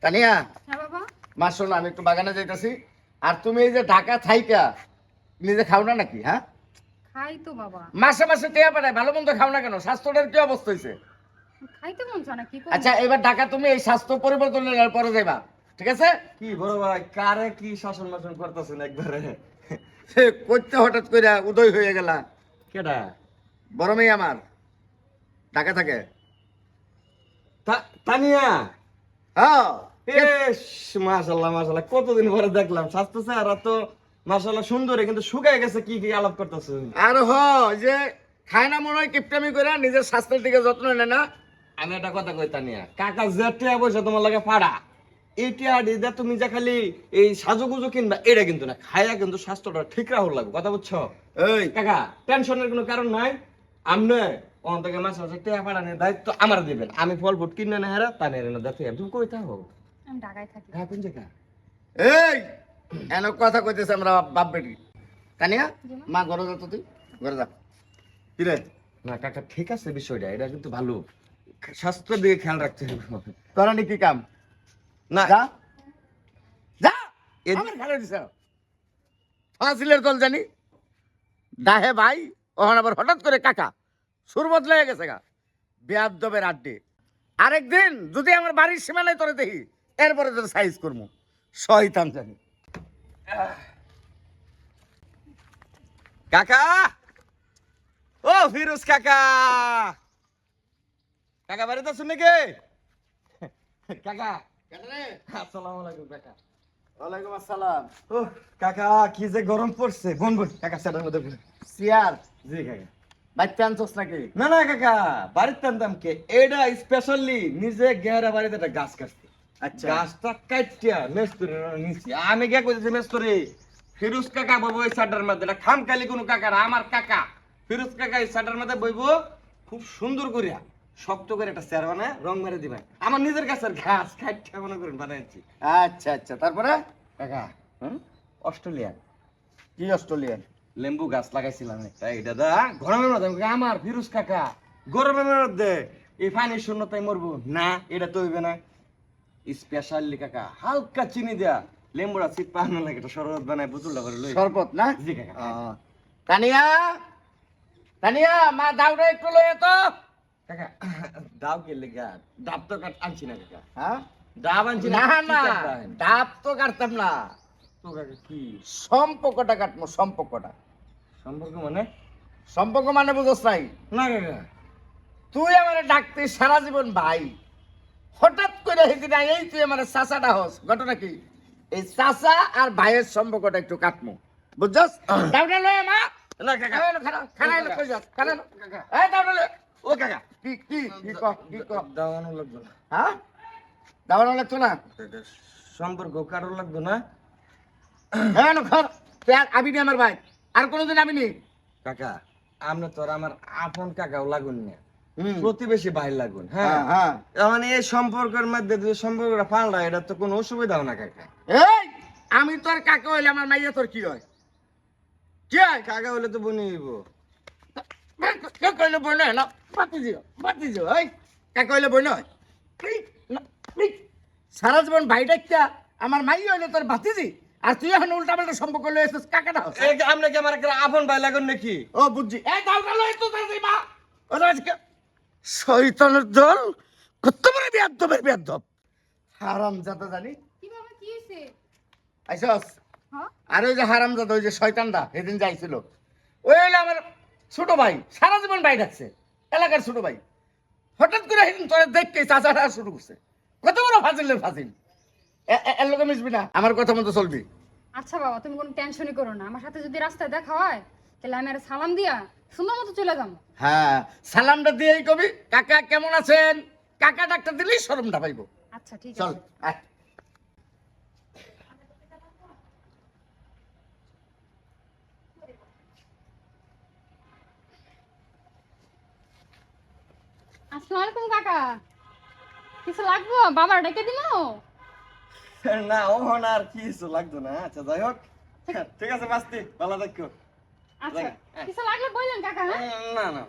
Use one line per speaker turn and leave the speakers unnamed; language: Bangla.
তানিয়া,
হ্যাঁ বাবা।
মা শোনো, আমি একটু বাগানে যাইতাছি। আর তুমি এই যে ঢাকা থাইকা নিজে খাও না নাকি? হ্যাঁ,
খাই তো বাবা।
মাসে মাসে টেয়া পাঠায়, ভালো মন্দ খাও না কেন? স্বাস্থ্যটার কি অবস্থা হয়েছে?
খাইতে মন চায় না, কি করব?
আচ্ছা, এবার ঢাকা তুমি এই স্বাস্থ্য পরিবর্তনের পরে যাইবা, ঠিক আছে?
কি বড় ভাই, কারে কি শাসন মাসন করতেছেন একবারে?
সে করতে হঠাৎ করে উদয় হয়ে গেলা।
কেডা?
বড় মেয়ে আমার ঢাকা থাকে।
তানিয়া?
হ্যাঁ,
এস মাশাআল্লাহ মাশাআল্লাহ, কতদিন পরে দেখলাম। স্বাস্থ্য চেহারা তো মাশাআল্লাহ সুন্দরী, কিন্তু শুকায় গেছে। কি কি আলাপ করতেছেন?
আর যে খায় না মনে হয়, কিপটামি করে নিজের স্বাস্থ্যের দিকে যত্ন নেয় না।
আমি একটা কথা কই তানিয়া, কাকা যেটা বসে তোমার লাগে ফাড়া, এইটা দিদা তুমি যা খালি এই সাজুগুজু কিনবা, এটা কিন্তু না, খায়া কিন্তু স্বাস্থ্যটা ঠিক রাখুন লাগবে, কথা বুঝছো?
এই
কাকা টেনশনের কোনো কারণ নাই। আমনে ওখান থেকে মাসে মাসে টেয়া পাঠানোর দায়িত্ব আমার দিবেন। আমি ফল ফুট কিনে না হেরা তা নেই না দেখে। তুমি কই থাকো?
আমি ঢাকায় থাকি।
হ্যাঁ, কোন জায়গা?
এই এন কথা কইতেছে আমরা বাপ বেটি। কানিয়া,
জি মা।
মা ঘরে যা তো, তুই ঘরে যা। কিরে,
না কাকা, ঠিক আছে বিষয়টা, এটা কিন্তু ভালো, স্বাস্থ্যের দিকে খেয়াল রাখতে হবে।
তোরা নি কি কাম?
না
যা যা,
এ-
আমার খেলে দিছ ফাজিলের দল জানি। দাহে ভাই, ওখানে আবার হঠাৎ করে কাকা সুর বদলে গেছে গা। বেয়াদবের আড্ডে। আরেকদিন যদি আমার বাড়ির সীমানায় তোরে দেখি, এরপরে তোর সাইজ করবো। শয়তান জানি।
কাকা, ও ফিরোজ কাকা, কাকা বাড়িতে আছেন নাকি? কাকা আসসালামু আলাইকুম। কাকা
ওয়ালাইকুম আসসালাম।
ও কাকা, কি যে গরম পড়ছে। বোন বোন কাকা সেটার মধ্যে বসে।
সিয়ার
জি কাকা।
বাচ্চা আনছস নাকি?
না না কাকা, বাড়ির টানতাম কে, এটা স্পেশালি নিজে গেরা বাড়িতে একটা গাছ কাটছি।
আচ্ছা,
গাছটা কাটিয়া মেস্তরি নিছি। আমি কে কইছি মেস্তরি? ফিরোজ কাকা বইব এই সাটার মধ্যে। এটা খামখালি কোনো কাকা না, আমার কাকা ফিরোজ কাকা এই সাটার মধ্যে বইব। খুব সুন্দর করিয়া শক্ত করে একটা চেয়ার বানায় রং মেরে দিবেন। আমার নিজের গাছের ঘাস কাটিয়া মনে করেন বানাইছি।
আচ্ছা আচ্ছা, তারপরে
কাকা অস্ট্রেলিয়ান
কি অস্ট্রেলিয়ান?
লেম্বু গাছ লাগাইছিলাম একটা, এটা দা গরমের মধ্যে। আমি কই, আমার ফিরোজ কাকা গরমের মধ্যে এই পানির শূন্যতায় মরবো না, এটা তো হইবে না। স্পেশালি কাকা হালকা চিনি দেয়া লেম্বুটা চিপ পাহানো লাগে, একটা শরবত বানায় বোতলটা করে লই।
শরবত না?
জি কাকা।
তানিয়া, তানিয়া, মা দাউরে একটু লয়ে তো।
কাকা ডাব কে লেগা? ডাব তো কাট আনছি না কাকা।
হ্যাঁ,
ডাব আনছি
না
কি
না,
কাটবেন?
ডাব তো কাটতাম না,
তো কাকা কি
সম্পর্কটা কাটবো। সম্পর্কটা,
সম্পর্ক মানে?
সম্পর্ক মানে বুঝোস নাই?
না কাকা,
তুই আমার ডাকতে সারা জীবন ভাই, হঠাৎ করে সেদিন এই তুই আমার চাচাটা হস। ঘটনা কি? এই চাচা আর ভাইয়ের সম্পর্কটা একটু কাটমো, বুঝছস? দাউরে লয়ে মা।
না কাকা।
খানা এলো কই যাস? খানা এলো।
কাকা।
এই দাউরে লয়ে।
ও কাকা,
কি কি কি ক কি ক?
দাওয়ানো লাগবে না
হ্যাঁ, দাওয়ানো লাগতো না?
কাকা, সম্পর্ক কারো লাগবে না
হ্যাঁ, ঘর তুই আর আবি নি আমার ভাই, আর কোনোদিন আবি নি।
কাকা। আপনি তো আর আমার আপন কাকাও লাগুন না,
হুম,
প্রতিবেশী ভাই লাগুন।
হ্যাঁ
হ্যাঁ,
হ্যাঁ।
মানে এই সম্পর্কের মধ্যে যদি সম্পর্কটা পাল্টা, এটা তো কোনো অসুবিধাও না কাকা।
এই আমি তোর কাকা হইলে আমার মাইয়া তোর কি হয়? কি হয়?
কাকা হলে তো বনি হইব।
কে কইলে বই নয় না? বাতি দিও এই কাকা হইলে বই নয়। সারা জীবন ভাই ডাক্তা আমার মাইয়া হইলে তোর ভাতিজি, আর তুই এখন উল্টা পাল্টা সম্পর্ক লয়ে এসেছিস কাকাটা হচ্ছে।
এই আপনি কি আমার একটা আপন ভাই লাগুন নাকি?
ও বুঝছি। এই দাউটা লয়ে তো তাই মা। ওরা আজকে শয়তানের দল, কত বড় বেয়াদবের বেয়াদব, হারামজাদা জানি।
কি বাবা, কি হইছে?
আইসস?
হ্যাঁ?
আর ওই যে হারামজাদা, ওই যে শয়তানটা সেদিন যাইছিল, ওই হইলো আমার ছোট ভাই। সারা জীবন ভাই ডাকছে, এলাকার ছোট ভাই। হঠাৎ করে সেদিন তোর দেখতে চাচাটা শুরু করছে। কত বড় ফাজিলের ফাজিল। এর লোকে মিশবি না, আমার কথা মতো চলবি।
আচ্ছা বাবা, তুমি কোনো টেনশনই করো না। আমার সাথে যদি রাস্তায় দেখা হয়, তাহলে আমি আর সালাম দিয়া সুন্দর মতো চলে যাবো।
হ্যাঁ, সালামটা দিয়েই কবি কাকা কেমন আছেন। কাকা ডাক্তার দিলেই শরমটা পাইবো।
আচ্ছা ঠিক
চল
আছে।
আয়।
আসসালামু আলাইকুম কাকা। কিছু লাগবো? বাবার ডেকে দিলো?
না ওহন আর কিছু লাগতো না। আচ্ছা যাই হোক, ঠিক আছে বাস্তি, ভালো থাকো।
আচ্ছা, কিছু লাগলে বললেন কাকা। হ্যাঁ?
না না